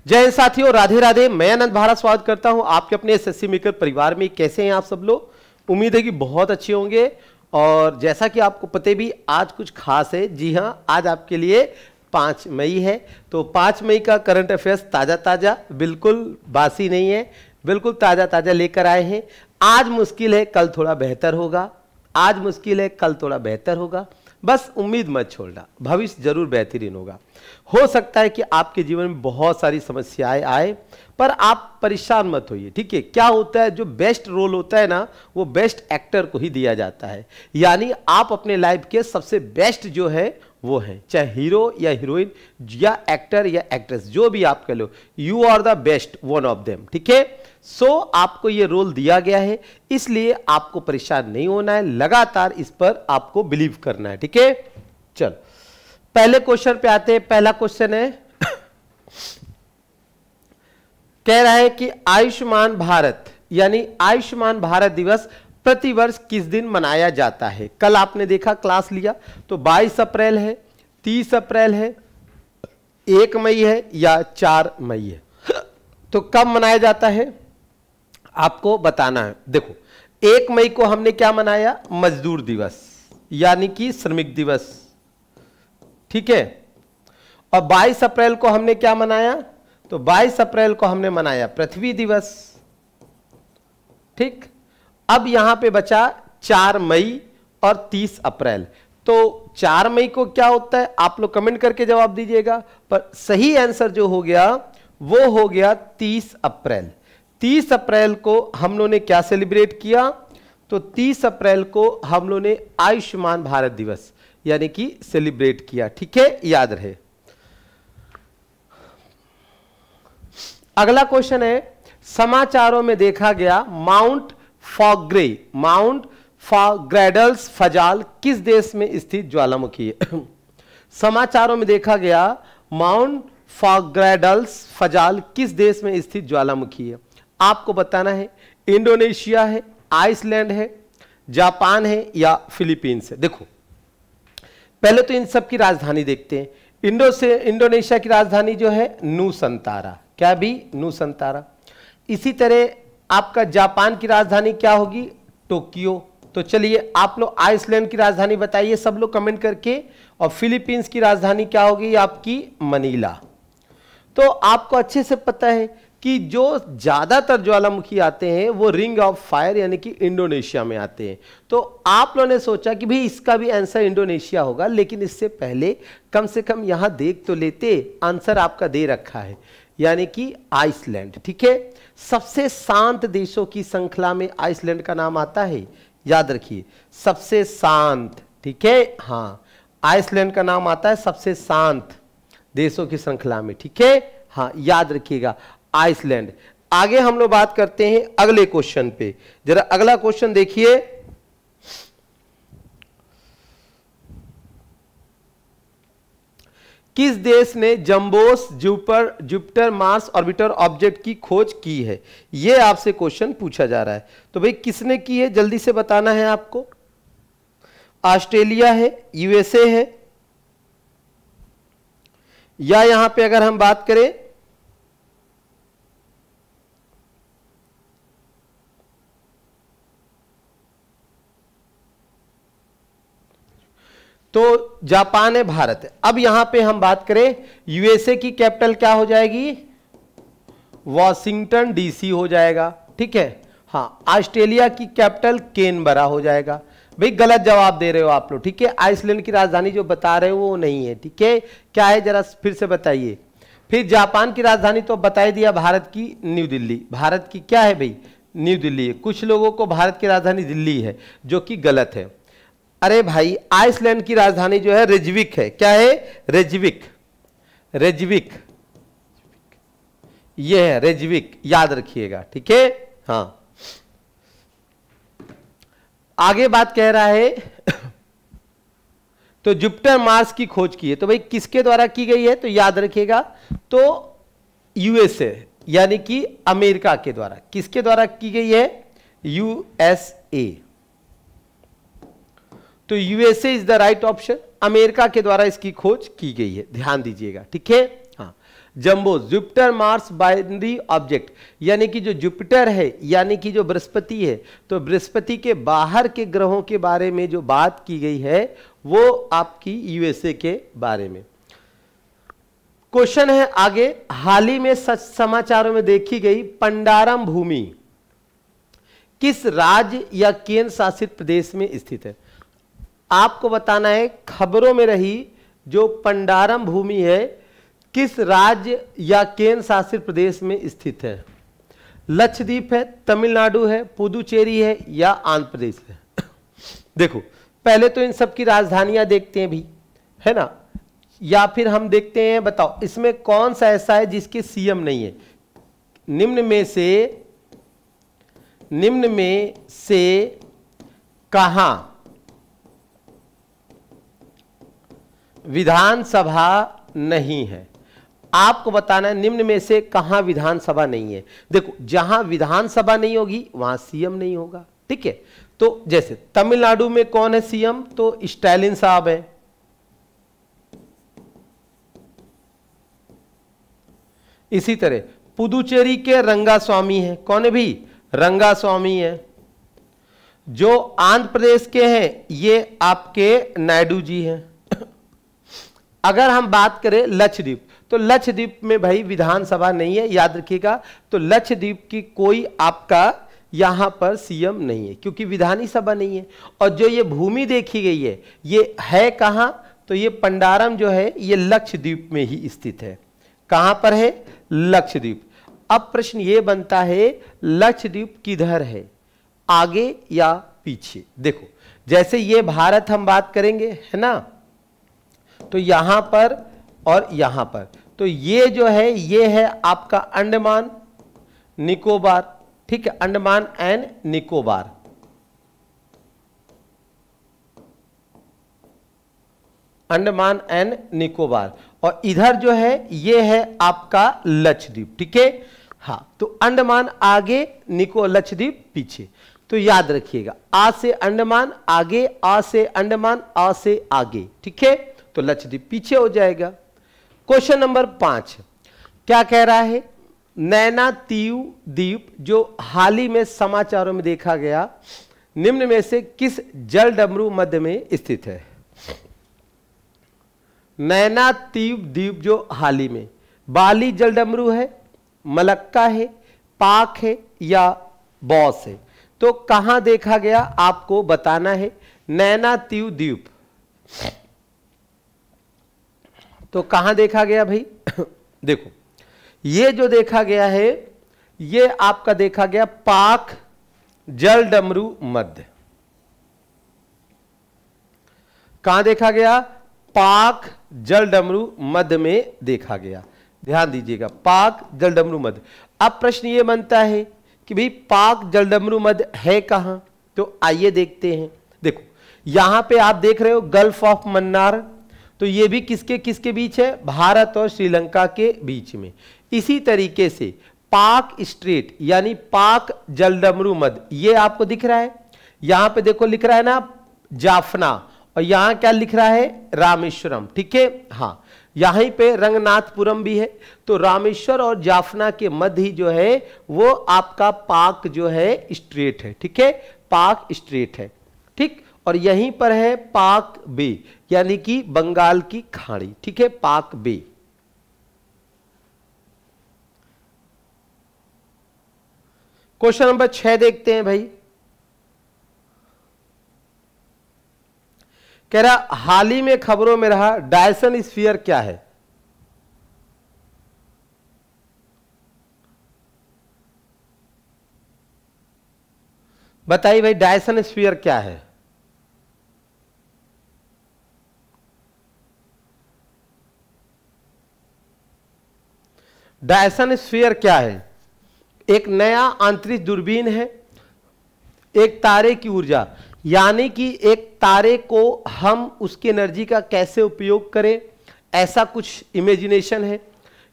जय हिंद साथियों, राधे राधे। मैं आनंद भारत स्वागत करता हूं आपके अपने एसएससी मेकर परिवार में। कैसे हैं आप सब लोग? उम्मीद है कि बहुत अच्छे होंगे। और जैसा कि आपको पता भी आज कुछ खास है। जी हां, आज आपके लिए 5 मई है। तो 5 मई का करंट अफेयर्स ताज़ा ताज़ा, बिल्कुल बासी नहीं है, बिल्कुल ताज़ा ताज़ा लेकर आए हैं। आज मुश्किल है, कल थोड़ा बेहतर होगा। आज मुश्किल है, कल थोड़ा बेहतर होगा। बस उम्मीद मत छोड़ना, भविष्य जरूर बेहतरीन होगा। हो सकता है कि आपके जीवन में बहुत सारी समस्याएं आए, पर आप परेशान मत होइए, ठीक है। क्या होता है, जो बेस्ट रोल होता है ना, वो बेस्ट एक्टर को ही दिया जाता है। यानी आप अपने लाइफ के सबसे बेस्ट जो है वो है, चाहे हीरो या हीरोइन या एक्टर या एक्ट्रेस, जो भी आप कह लो, you are the best one of them, ठीक है। सो आपको ये रोल दिया गया है, इसलिए आपको परेशान नहीं होना है, लगातार इस पर आपको बिलीव करना है, ठीक है। चल पहले क्वेश्चन पे आते हैं। पहला क्वेश्चन है, कह रहा है कि आयुष्मान भारत यानी आयुष्मान भारत दिवस प्रतिवर्ष किस दिन मनाया जाता है। कल आपने देखा, क्लास लिया, तो 22 अप्रैल है, 30 अप्रैल है, 1 मई है या 4 मई है। तो कब मनाया जाता है आपको बताना है। देखो, 1 मई को हमने क्या मनाया? मजदूर दिवस यानी कि श्रमिक दिवस, ठीक है। और 22 अप्रैल को हमने क्या मनाया? तो 22 अप्रैल को हमने मनाया पृथ्वी दिवस, ठीक। अब यहां पे बचा 4 मई और 30 अप्रैल। तो 4 मई को क्या होता है, आप लोग कमेंट करके जवाब दीजिएगा। पर सही आंसर जो हो गया वो हो गया 30 अप्रैल। 30 अप्रैल को हम लोगों ने क्या सेलिब्रेट किया? तो 30 अप्रैल को हम लोगों ने आयुष्मान भारत दिवस यानी कि सेलिब्रेट किया, ठीक है, याद रहे। अगला क्वेश्चन है, समाचारों में देखा गया माउंट फॉगग्रेडल्स फजाल किस देश में स्थित ज्वालामुखी है? समाचारों में देखा गया माउंट फॉगग्रेडल्स फजाल किस देश में स्थित ज्वालामुखी है? आपको बताना है, इंडोनेशिया है, आइसलैंड है, जापान है या फिलीपींस है। देखो, पहले तो इन सब की राजधानी देखते हैं। इंडोनेशिया की राजधानी जो है नूसंतारा, क्या भी? नूसंतारा। इसी तरह आपका जापान की राजधानी क्या होगी? टोक्यो। तो चलिए आप लोग आइसलैंड की राजधानी बताइए सब लोग कमेंट करके। और फिलीपींस की राजधानी क्या होगी आपकी? मनीला। तो आपको अच्छे से पता है कि जो ज्यादातर ज्वालामुखी आते हैं वो रिंग ऑफ फायर यानी कि इंडोनेशिया में आते हैं। तो आप लोगों ने सोचा कि भाई इसका भी आंसर इंडोनेशिया होगा, लेकिन इससे पहले कम से कम यहां देख तो लेते। आंसर आपका दे रखा है यानी कि आइसलैंड, ठीक है। सबसे शांत देशों की श्रृंखला में आइसलैंड का नाम आता है, याद रखिए, सबसे शांत, ठीक है। हाँ, आइसलैंड का नाम आता है सबसे शांत देशों की श्रृंखला में, ठीक है। हाँ, याद रखिएगा, आइसलैंड। आगे हम लोग बात करते हैं अगले क्वेश्चन पे। जरा अगला क्वेश्चन देखिए, किस देश ने जंबोस जुपिटर मार्स ऑर्बिटर ऑब्जेक्ट की खोज की है? यह आपसे क्वेश्चन पूछा जा रहा है। तो भाई किसने की है, जल्दी से बताना है आपको। ऑस्ट्रेलिया है, यूएसए है, या यहां पे अगर हम बात करें तो जापान है, भारत है। अब यहां पे हम बात करें, यूएसए की कैपिटल क्या हो जाएगी? वॉशिंगटन डीसी हो जाएगा, ठीक है। हाँ, ऑस्ट्रेलिया की कैपिटल कैनबरा हो जाएगा। भाई गलत जवाब दे रहे हो आप लोग, ठीक है। आइसलैंड की राजधानी जो बता रहे हो वो नहीं है, ठीक है। क्या है जरा फिर से बताइए। फिर जापान की राजधानी तो बता दिया, भारत की न्यू दिल्ली। भारत की क्या है भाई? न्यू दिल्ली है। कुछ लोगों को भारत की राजधानी दिल्ली है, जो कि गलत है। अरे भाई, आइसलैंड की राजधानी जो है रेजविक है। क्या है? रेजविक। रेजविक ये है, रेजविक, याद रखिएगा, ठीक है। हाँ, आगे बात कह रहा है तो जुपिटर मार्स की खोज की है, तो भाई किसके द्वारा की गई है? तो याद रखिएगा, तो यूएसए यानी कि अमेरिका के द्वारा। किसके द्वारा की गई है? यूएसए। तो USA is the right option. America के द्वारा इसकी खोज की गई है, ध्यान दीजिएगा, ठीक है। हाँ, jumbo Jupiter Mars binary object, यानी कि जो जुपिटर है यानी कि जो बृहस्पति है, तो बृहस्पति के बाहर के ग्रहों के बारे में जो बात की गई है वो आपकी यूएसए के बारे में। क्वेश्चन है आगे, हाल ही में सच समाचारों में देखी गई पंडारम भूमि किस राज्य या केंद्र शासित प्रदेश में स्थित है? आपको बताना है खबरों में रही जो पंडारम भूमि है किस राज्य या केंद्र शासित प्रदेश में स्थित है। लक्षद्वीप है, तमिलनाडु है, पुदुचेरी है या आंध्र प्रदेश है। देखो पहले तो इन सब की राजधानियां देखते हैं भी, है ना, या फिर हम देखते हैं, बताओ इसमें कौन सा ऐसा है जिसके सीएम नहीं है। निम्न में से कहां विधानसभा नहीं है? आपको बताना है निम्न में से कहां विधानसभा नहीं है। देखो जहां विधानसभा नहीं होगी वहां सीएम नहीं होगा, ठीक है। तो जैसे तमिलनाडु में कौन है सीएम? तो स्टालिन साहब है। इसी तरह पुदुचेरी के रंगास्वामी है। कौन है भी? रंगास्वामी है। जो आंध्र प्रदेश के हैं ये आपके नायडू जी हैं। अगर हम बात करें लक्षद्वीप, तो लक्षद्वीप में भाई विधानसभा नहीं है, याद रखिएगा। तो लक्षद्वीप की कोई आपका यहां पर सीएम नहीं है क्योंकि विधानी सभा नहीं है। और जो ये भूमि देखी गई है ये है कहां? तो ये पंडारम जो है ये लक्षद्वीप में ही स्थित है। कहां पर है? लक्षद्वीप। अब प्रश्न ये बनता है लक्षद्वीप किधर है, आगे या पीछे? देखो जैसे ये भारत हम बात करेंगे, है ना, तो यहां पर और यहां पर, तो ये जो है ये है आपका अंडमान निकोबार, ठीक है, अंडमान एंड निकोबार। अंडमान एंड निकोबार। और इधर जो है ये है आपका लक्षद्वीप, ठीक है। हाँ, तो अंडमान आगे, लक्षद्वीप पीछे। तो याद रखिएगा आ से अंडमान आगे, आ से अंडमान, आ से आगे, ठीक है। तो लक्षद्वीप पीछे हो जाएगा। क्वेश्चन नंबर 5 क्या कह रहा है? नैनातीव द्वीप जो हाल ही में समाचारों में देखा गया, निम्न में से किस जलडमरू मध्य में स्थित है? नैनातीव द्वीप जो हाल ही में, बाली जलडमरू है, मलक्का है, पाक है या बॉस है? तो कहां देखा गया आपको बताना है। नैनातीव द्वीप तो कहां देखा गया भाई? देखो ये जो देखा गया है ये आपका देखा गया पाक जलडमरू मध्य। कहां देखा गया? पाक जलडमरू मध्य में देखा गया। ध्यान दीजिएगा, पाक जलडमरू मध्य। अब प्रश्न ये बनता है कि भाई पाक जलडमरू मध्य है कहां? तो आइए देखते हैं। देखो यहां पे आप देख रहे हो गल्फ ऑफ मन्नार, तो ये भी किसके किसके बीच है? भारत और श्रीलंका के बीच में। इसी तरीके से पाक स्ट्रेट यानी पाक जलडमरू मध्य, ये आपको दिख रहा है। यहां पे देखो लिख रहा है ना जाफना, और यहां क्या लिख रहा है? रामेश्वरम, ठीक है। हाँ, यहीं पे रंगनाथपुरम भी है। तो रामेश्वर और जाफना के मध्य ही जो है वो आपका पाक जो है स्ट्रेट है, ठीक है, पाक स्ट्रेट है, ठीक। और यहीं पर है पाक बे यानी कि बंगाल की खाड़ी, ठीक है, पाक बे। क्वेश्चन नंबर 6 देखते हैं भाई। कह रहा हाल ही में खबरों में रहा डायसन स्फीयर क्या है? बताइए भाई डायसन स्फीयर क्या है? डायसन स्फीयर क्या है? एक नया अंतरिक्ष दूरबीन है, एक तारे की ऊर्जा, यानी कि एक तारे को हम उसकी एनर्जी का कैसे उपयोग करें, ऐसा कुछ इमेजिनेशन है,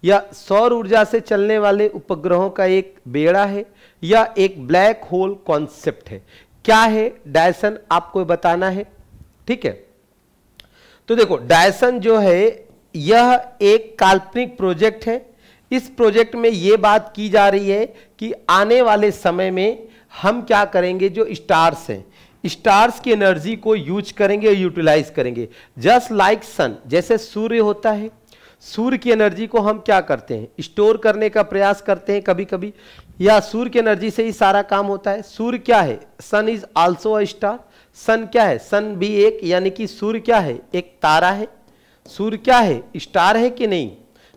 या सौर ऊर्जा से चलने वाले उपग्रहों का एक बेड़ा है, या एक ब्लैक होल कॉन्सेप्ट है? क्या है डायसन आपको बताना है, ठीक है। तो देखो डायसन जो है यह एक काल्पनिक प्रोजेक्ट है इस प्रोजेक्ट में यह बात की जा रही है कि आने वाले समय में हम क्या करेंगे, जो स्टार्स हैं, स्टार्स की एनर्जी को यूज करेंगे, यूटिलाइज करेंगे। जस्ट लाइक सन, जैसे सूर्य होता है, सूर्य की एनर्जी को हम क्या करते हैं, स्टोर करने का प्रयास करते हैं कभी कभी, या सूर्य की एनर्जी से ही सारा काम होता है। सूर्य क्या है, सन इज आल्सो अ स्टार। सन क्या है, सन भी एक, यानी कि सूर्य क्या है, एक तारा है। सूर्य क्या है, स्टार है कि नहीं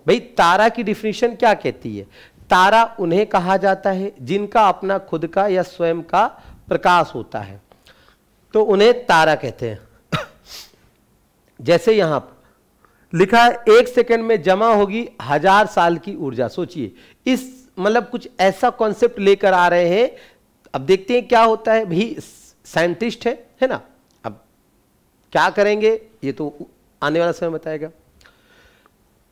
भाई? तारा की डिफिनीशन क्या कहती है? तारा उन्हें कहा जाता है जिनका अपना खुद का या स्वयं का प्रकाश होता है, तो उन्हें तारा कहते हैं। जैसे यहां पर लिखा है 1 सेकंड में जमा होगी 1000 साल की ऊर्जा। सोचिए, इस मतलब कुछ ऐसा कॉन्सेप्ट लेकर आ रहे हैं। अब देखते हैं क्या होता है। भी साइंटिस्ट है ना, अब क्या करेंगे ये तो आने वाला समय बताएगा।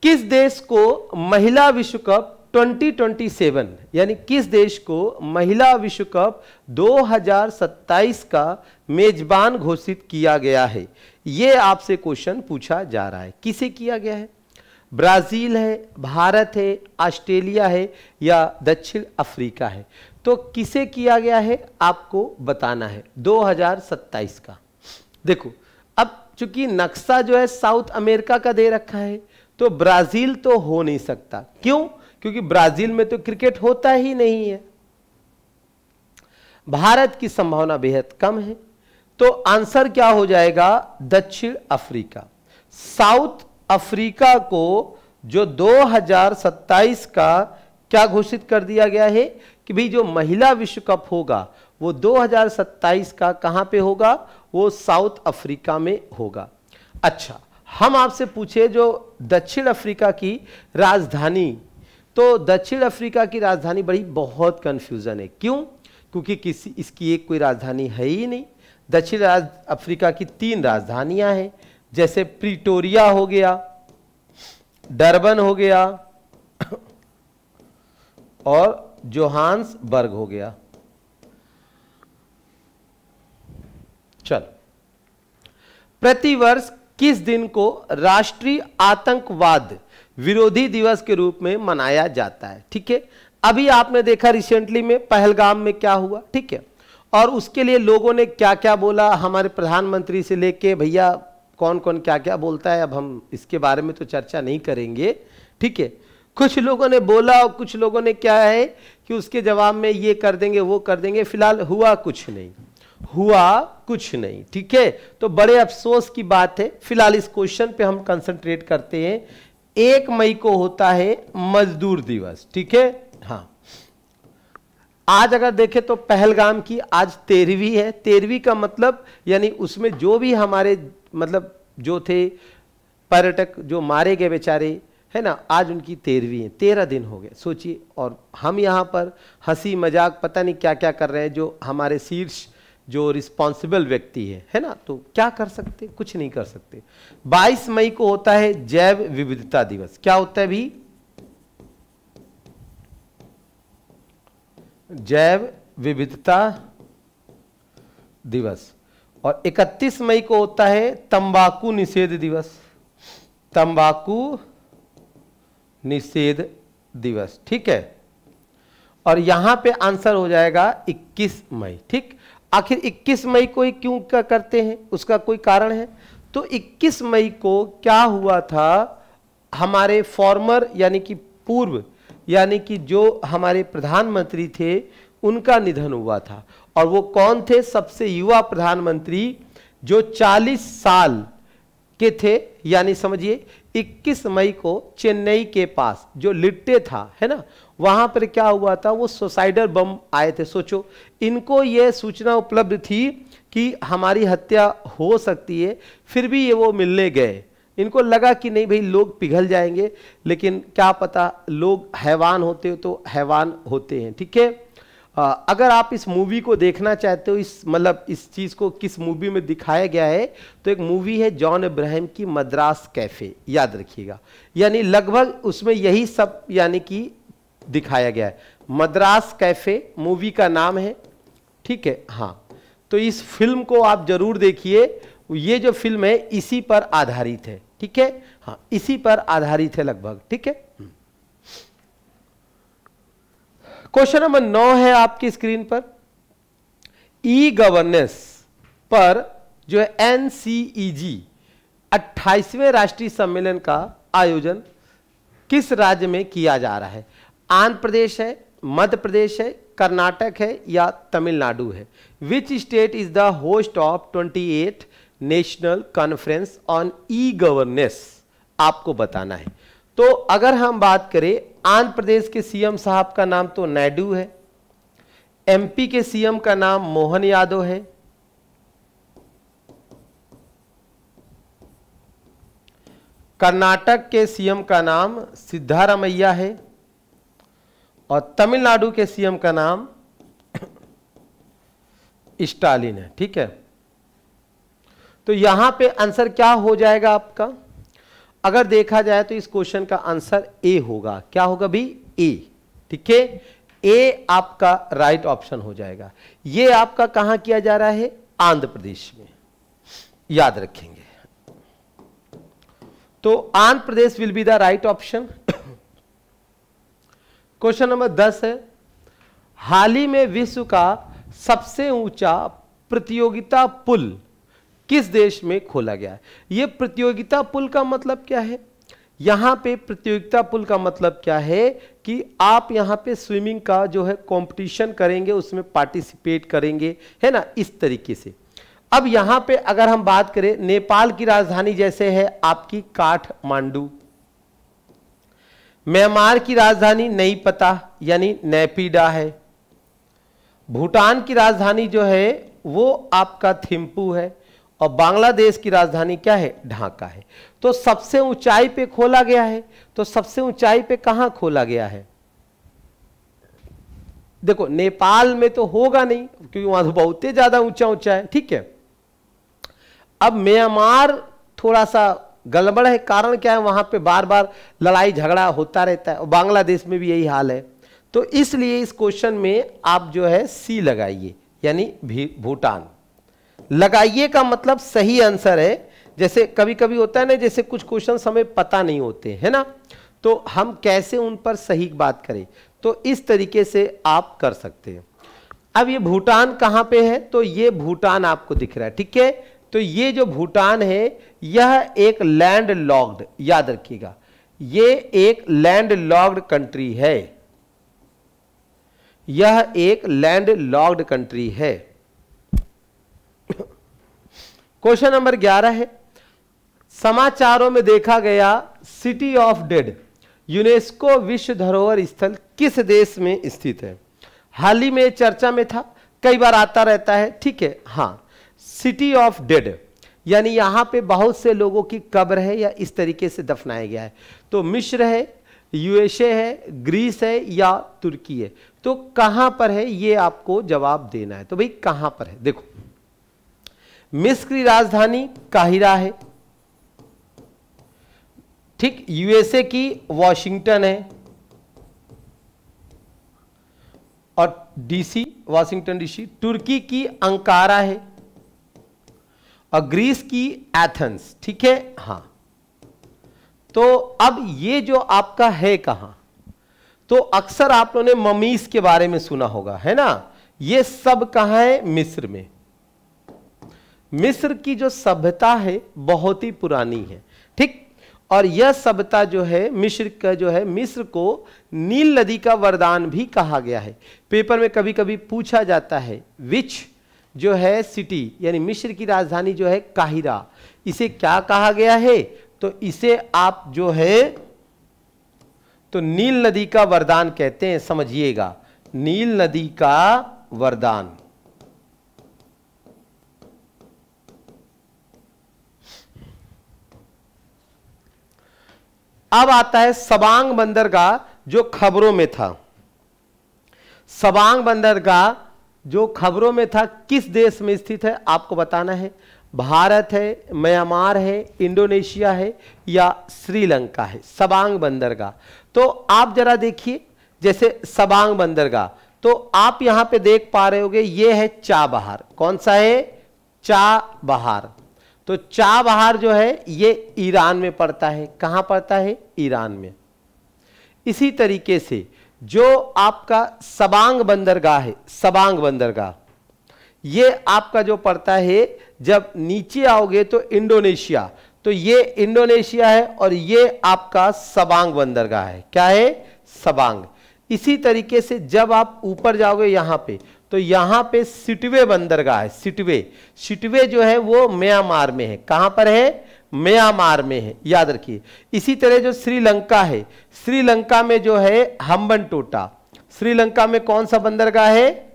किस देश को महिला विश्व कप 2027, यानी किस देश को महिला विश्व कप 2027 का मेजबान घोषित किया गया है? यह आपसे क्वेश्चन पूछा जा रहा है। किसे किया गया है? ब्राजील है, भारत है, ऑस्ट्रेलिया है या दक्षिण अफ्रीका है? तो किसे किया गया है आपको बताना है, 2027 का। देखो, अब चूंकि नक्शा जो है साउथ अमेरिका का दे रखा है, तो ब्राजील तो हो नहीं सकता। क्यों? क्योंकि ब्राजील में तो क्रिकेट होता ही नहीं है। भारत की संभावना बेहद कम है, तो आंसर क्या हो जाएगा, दक्षिण अफ्रीका। साउथ अफ्रीका को जो 2027 का क्या घोषित कर दिया गया है कि भाई जो महिला विश्व कप होगा वो 2027 का कहां पे होगा, वो साउथ अफ्रीका में होगा। अच्छा, हम आपसे पूछे जो दक्षिण अफ्रीका की राजधानी, तो दक्षिण अफ्रीका की राजधानी बड़ी बहुत कंफ्यूजन है। क्यों? क्योंकि किसी इसकी एक कोई राजधानी है ही नहीं। दक्षिण अफ्रीका की 3 राजधानियां हैं, जैसे प्रिटोरिया हो गया, डरबन हो गया और जोहान्सबर्ग हो गया। चलो, प्रतिवर्ष किस दिन को राष्ट्रीय आतंकवाद विरोधी दिवस के रूप में मनाया जाता है? ठीक है, अभी आपने देखा रिसेंटली में पहलगाम में क्या हुआ, ठीक है, और उसके लिए लोगों ने क्या क्या बोला, हमारे प्रधानमंत्री से लेके भैया कौन कौन क्या क्या बोलता है, अब हम इसके बारे में तो चर्चा नहीं करेंगे, ठीक है। कुछ लोगों ने बोला और कुछ लोगों ने क्या है कि उसके जवाब में ये कर देंगे वो कर देंगे। फिलहाल हुआ कुछ नहीं, हुआ कुछ नहीं, ठीक है। तो बड़े अफसोस की बात है। फिलहाल इस क्वेश्चन पे हम कंसंट्रेट करते हैं। 1 मई को होता है मजदूर दिवस, ठीक है। हाँ, आज अगर देखें तो पहलगाम की आज 13वीं है। 13वीं का मतलब यानी उसमें जो भी हमारे मतलब जो थे पर्यटक जो मारे गए बेचारे, है ना, आज उनकी 13वीं है। 13 दिन हो गए, सोचिए। और हम यहाँ पर हंसी मजाक पता नहीं क्या क्या कर रहे हैं, जो हमारे शीर्ष जो रिस्पॉन्सिबल व्यक्ति है ना, तो क्या कर सकते, कुछ नहीं कर सकते। 22 मई को होता है जैव विविधता दिवस। क्या होता है भी? जैव विविधता दिवस। और 31 मई को होता है तंबाकू निषेध दिवस। तंबाकू निषेध दिवस, ठीक है। और यहां पे आंसर हो जाएगा 21 मई, ठीक। आखिर 21 मई को ही क्यों क्या करते हैं, उसका कोई कारण है? तो 21 मई को क्या हुआ था, हमारे फॉर्मर यानी कि पूर्व यानी कि जो हमारे प्रधानमंत्री थे उनका निधन हुआ था। और वो कौन थे? सबसे युवा प्रधानमंत्री जो 40 साल के थे। यानी समझिए 21 मई को चेन्नई के पास जो लिट्टे था, है ना, वहां पर क्या हुआ था, वो सुसाइडल बम आए थे। सोचो, इनको ये सूचना उपलब्ध थी कि हमारी हत्या हो सकती है, फिर भी ये वो मिलने गए। इनको लगा कि नहीं भाई लोग पिघल जाएंगे, लेकिन क्या पता लोग हैवान होते हो तो हैवान होते हैं, ठीक है। अगर आप इस मूवी को देखना चाहते हो, इस मतलब इस चीज को किस मूवी में दिखाया गया है, तो एक मूवी है जॉन अब्राहम की मद्रास कैफे, याद रखिएगा। यानी लगभग उसमें यही सब यानी कि दिखाया गया है। मद्रास कैफे मूवी का नाम है, ठीक है। हाँ, तो इस फिल्म को आप जरूर देखिए। ये जो फिल्म है इसी पर आधारित है, ठीक है। हाँ, इसी पर आधारित है लगभग, ठीक है। क्वेश्चन नंबर 9 है आपकी स्क्रीन पर। ई गवर्नेंस पर जो है NCEG 28वें राष्ट्रीय सम्मेलन का आयोजन किस राज्य में किया जा रहा है? आंध्र प्रदेश है, मध्य प्रदेश है, कर्नाटक है या तमिलनाडु है? Which state is the host of 28 national conference on e governance? आपको बताना है। तो अगर हम बात करें, आंध्र प्रदेश के सीएम साहब का नाम तो नायडू है, MP के सीएम का नाम मोहन यादव है, कर्नाटक के सीएम का नाम सिद्धारमैया है और तमिलनाडु के सीएम का नाम स्टालिन है। ठीक है, तो यहां पे आंसर क्या हो जाएगा आपका? अगर देखा जाए तो इस क्वेश्चन का आंसर ए होगा। क्या होगा भी? ए। ठीक है, ए आपका राइट ऑप्शन हो जाएगा। ये आपका कहां किया जा रहा है? आंध्र प्रदेश में, याद रखेंगे। तो Andhra Pradesh will be the right option. Question number 10 है, हाल ही में विश्व का सबसे ऊंचा प्रतियोगिता पुल किस देश में खोला गया है? यह प्रतियोगिता पुल का मतलब क्या है? यहां पे प्रतियोगिता पुल का मतलब क्या है कि आप यहां पे स्विमिंग का जो है कंपटीशन करेंगे, उसमें पार्टिसिपेट करेंगे, है ना, इस तरीके से। अब यहां पे अगर हम बात करें, नेपाल की राजधानी जैसे है आपकी काठमांडू, म्यांमार की राजधानी नई पता यानी नैपीडा है, भूटान की राजधानी जो है वो आपका थिम्पू है और बांग्लादेश की राजधानी क्या है? ढाका है। तो सबसे ऊंचाई पे खोला गया है, तो सबसे ऊंचाई पे कहां खोला गया है? देखो नेपाल में तो होगा नहीं क्योंकि वहां तो बहुत ही ज्यादा ऊंचा ऊंचा है। ठीक है, अब म्यांमार थोड़ा सा गड़बड़ है, कारण क्या है? वहां पे बार बार लड़ाई झगड़ा होता रहता है और बांग्लादेश में भी यही हाल है। तो इसलिए इस क्वेश्चन में आप जो है सी लगाइए, यानी भूटान लगाइए का मतलब सही आंसर है। जैसे कभी कभी होता है ना, जैसे कुछ क्वेश्चन हमें पता नहीं होते है ना, तो हम कैसे उन पर सही बात करें, तो इस तरीके से आप कर सकते हैं। अब ये भूटान कहां पे है? तो ये भूटान आपको दिख रहा है। ठीक है, तो ये जो भूटान है यह एक लैंड लॉक्ड, याद रखिएगा, ये एक लैंड लॉक्ड कंट्री है, यह एक लैंड लॉक्ड कंट्री है। क्वेश्चन नंबर 11 है, समाचारों में देखा गया सिटी ऑफ डेड यूनेस्को विश्व धरोहर स्थल किस देश में स्थित है? हाल ही में चर्चा में था, कई बार आता रहता है। ठीक है, हाँ, सिटी ऑफ डेड यानी यहां पे बहुत से लोगों की कब्र है या इस तरीके से दफनाया गया है। तो मिस्र है, USA है, ग्रीस है या तुर्की है? तो कहां पर है ये आपको जवाब देना है। तो भाई कहां पर है? देखो, मिस्र की राजधानी काहिरा है, ठीक, USA की वॉशिंगटन है और DC वॉशिंगटन DC, तुर्की की अंकारा है और ग्रीस की एथेंस। ठीक है, हां। तो अब ये जो आपका है कहां? तो अक्सर आप लोगों ने ममीज के बारे में सुना होगा, है ना, ये सब कहां है? मिस्र में। मिस्र की जो सभ्यता है बहुत ही पुरानी है। ठीक, और यह सभ्यता जो है मिस्र का जो है, मिस्र को नील नदी का वरदान भी कहा गया है। पेपर में कभी कभी पूछा जाता है विच जो है सिटी यानी मिस्र की राजधानी जो है काहिरा, इसे क्या कहा गया है? तो इसे आप जो है तो नील नदी का वरदान कहते हैं, समझिएगा, नील नदी का वरदान। अब आता है सबांग बंदरगाह जो खबरों में था। सबांग बंदरगाह जो खबरों में था किस देश में स्थित है? आपको बताना है। भारत है, म्यांमार है, इंडोनेशिया है या श्रीलंका है? सबांग बंदरगाह। तो आप जरा देखिए, जैसे सबांग बंदरगाह, तो आप यहां पे देख पा रहे होगे ये है चाबहार। कौन सा है? चाबहार। तो चाबहार जो है ये ईरान में पड़ता है। कहां पड़ता है? ईरान में। इसी तरीके से जो आपका सबांग बंदरगाह है, सबांग बंदरगाह, ये आपका जो पड़ता है, जब नीचे आओगे तो इंडोनेशिया, तो ये इंडोनेशिया है और ये आपका सबांग बंदरगाह है। क्या है? सबांग। इसी तरीके से जब आप ऊपर जाओगे यहां पे, तो यहां पे सिटवे बंदरगाह है। सिटवे, सिटवे जो है वो म्यांमार में है। कहां पर है? म्यांमार में है, याद रखिए। इसी तरह जो श्रीलंका है, श्रीलंका में जो है हम्बनटोटा, श्रीलंका में कौन सा बंदरगाह है?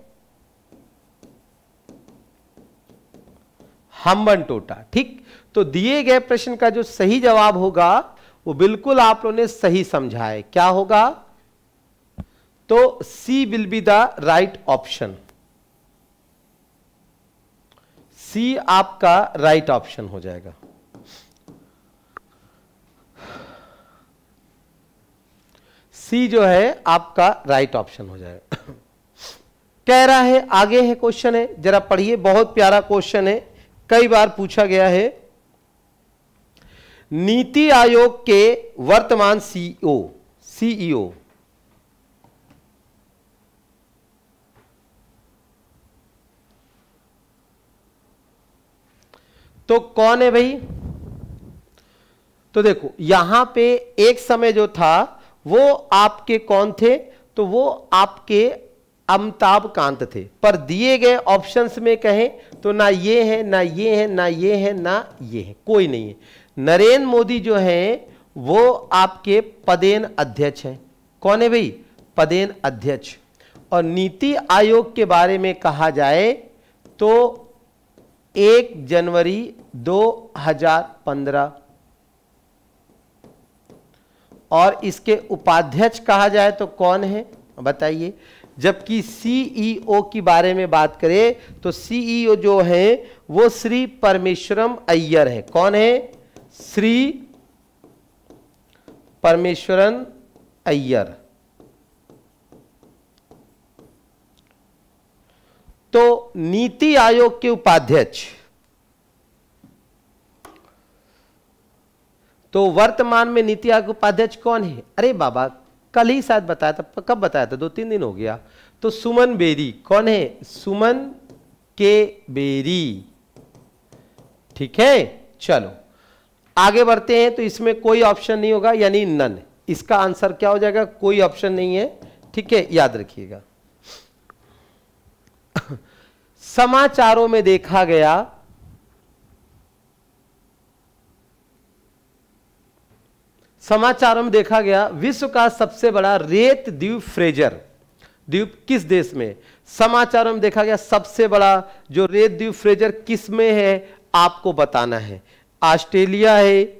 हम्बनटोटा। ठीक, तो दिए गए प्रश्न का जो सही जवाब होगा वो बिल्कुल आप लोगों ने सही समझा है। क्या होगा? तो C will be the right option. C आपका राइट ऑप्शन हो जाएगा। सी जो है आपका राइट ऑप्शन हो जाएगा। कह रहा है, आगे है क्वेश्चन है, जरा पढ़िए, बहुत प्यारा क्वेश्चन है, कई बार पूछा गया है। नीति आयोग के वर्तमान सीईओ तो कौन है भाई? तो देखो यहां पे एक समय जो था वो आपके कौन थे? तो वो आपके अमिताभ कांत थे। पर दिए गए ऑप्शंस में कहें तो ना ये है, ना ये है, ना ये है, ना ये है, कोई नहीं है। नरेंद्र मोदी जो है वो आपके पदेन अध्यक्ष हैं। कौन है भाई? पदेन अध्यक्ष। और नीति आयोग के बारे में कहा जाए तो 1 जनवरी 2015, और इसके उपाध्यक्ष कहा जाए तो कौन है बताइए। जबकि सीईओ की बारे में बात करें तो सीईओ जो है वो श्री परमेश्वरम अय्यर है। कौन है? श्री परमेश्वरन अय्यर। तो नीति आयोग के उपाध्यक्ष, तो वर्तमान में नीति आयोग उपाध्यक्ष कौन है? अरे बाबा कल ही शायद बताया था। कब बताया था? 2-3 दिन हो गया। तो सुमन बेरी। कौन है? सुमन के बेरी। ठीक है, चलो आगे बढ़ते हैं। तो इसमें कोई ऑप्शन नहीं होगा, यानी नन। इसका आंसर क्या हो जाएगा? कोई ऑप्शन नहीं है। ठीक है, याद रखिएगा। समाचारों में देखा गया, समाचारों में देखा गया विश्व का सबसे बड़ा रेत द्वीप फ्रेजर द्वीप किस देश में? समाचारों में देखा गया सबसे बड़ा जो रेत द्वीप फ्रेजर किस में है आपको बताना है। ऑस्ट्रेलिया है,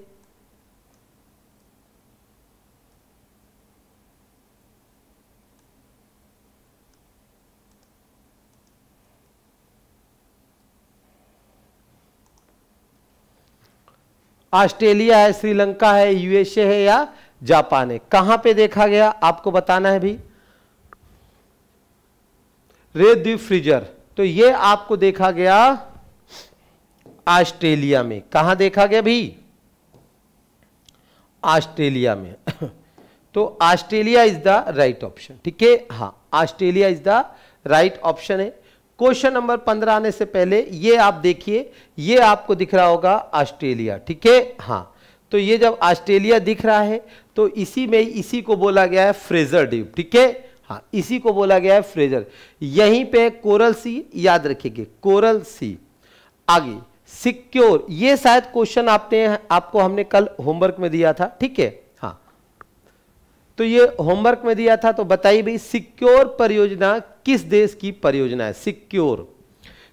ऑस्ट्रेलिया है, श्रीलंका है, यूएसए है या जापान है? कहां पे देखा गया आपको बताना है भी। रेत द्वीप फ्रीजर, तो ये आपको देखा गया ऑस्ट्रेलिया में। कहां देखा गया भी? ऑस्ट्रेलिया में। तो Australia is the right option. ठीक है, हाँ Australia is the right option है। क्वेश्चन नंबर 15 आने से पहले ये आप देखिए, ये आपको दिख रहा होगा ऑस्ट्रेलिया। ठीक है, हाँ तो ये जब ऑस्ट्रेलिया दिख रहा है तो इसी में इसी को बोला गया है फ्रेजर द्वीप। ठीक है, हाँ इसी को बोला गया है फ्रेजर। यहीं पे कोरल सी, याद रखिएगा कोरल सी। आगे सिक्योर, ये शायद क्वेश्चन आपको हमने कल होमवर्क में दिया था। ठीक है, हाँ तो ये होमवर्क में दिया था। तो बताइए भाई सिक्योर परियोजना किस देश की परियोजना है? सिक्योर,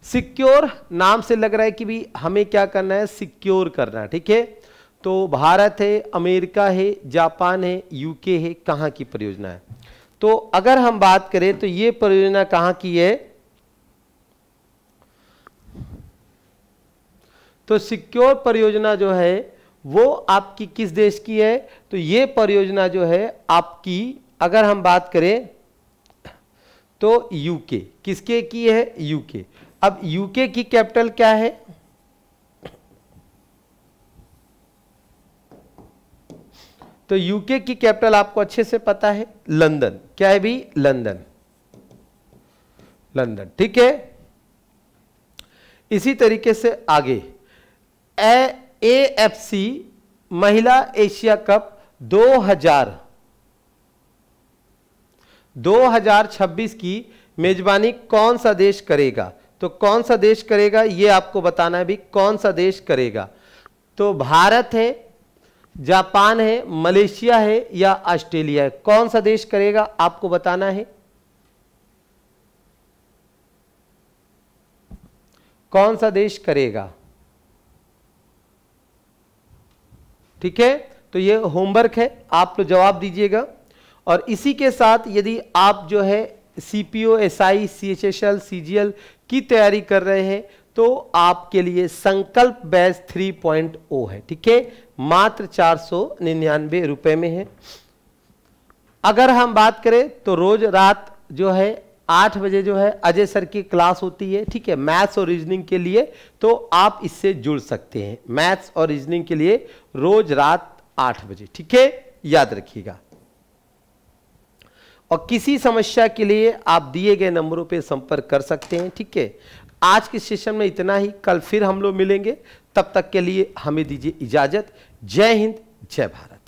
सिक्योर नाम से लग रहा है कि भी हमें क्या करना है? सिक्योर करना है। ठीक है, तो भारत है, अमेरिका है, जापान है, यूके है, कहां की परियोजना है? तो अगर हम बात करें तो ये परियोजना कहां की है? तो सिक्योर परियोजना जो है वो आपकी किस देश की है? तो ये परियोजना जो है आपकी, अगर हम बात करें तो यूके। किसके की है? यूके। अब यूके की कैपिटल क्या है? तो यूके की कैपिटल आपको अच्छे से पता है, लंदन। क्या है भी? लंदन। लंदन, ठीक है। इसी तरीके से आगे AFC महिला एशिया कप 2026 की मेजबानी कौन सा देश करेगा? तो कौन सा देश करेगा ये आपको बताना है भी, कौन सा देश करेगा। तो भारत है, जापान है, मलेशिया है या ऑस्ट्रेलिया है? कौन सा देश करेगा आपको बताना है। कौन सा देश करेगा? ठीक है, तो ये होमवर्क है, आप तो जवाब दीजिएगा। और इसी के साथ यदि आप जो है CPO, SI, CHSL, CGL की तैयारी कर रहे हैं तो आपके लिए संकल्प बैच 3.0 है, ठीक है, मात्र 499 रुपए में है। अगर हम बात करें तो रोज रात जो है 8 बजे जो है अजय सर की क्लास होती है, ठीक है, मैथ्स और रीजनिंग के लिए, तो आप इससे जुड़ सकते हैं। मैथ्स और रीजनिंग के लिए रोज रात 8 बजे, ठीक है, याद रखिएगा। और किसी समस्या के लिए आप दिए गए नंबरों पे संपर्क कर सकते हैं, ठीक है। आज के सेशन में इतना ही, कल फिर हम लोग मिलेंगे, तब तक के लिए हमें दीजिए इजाजत। जय हिंद, जय भारत।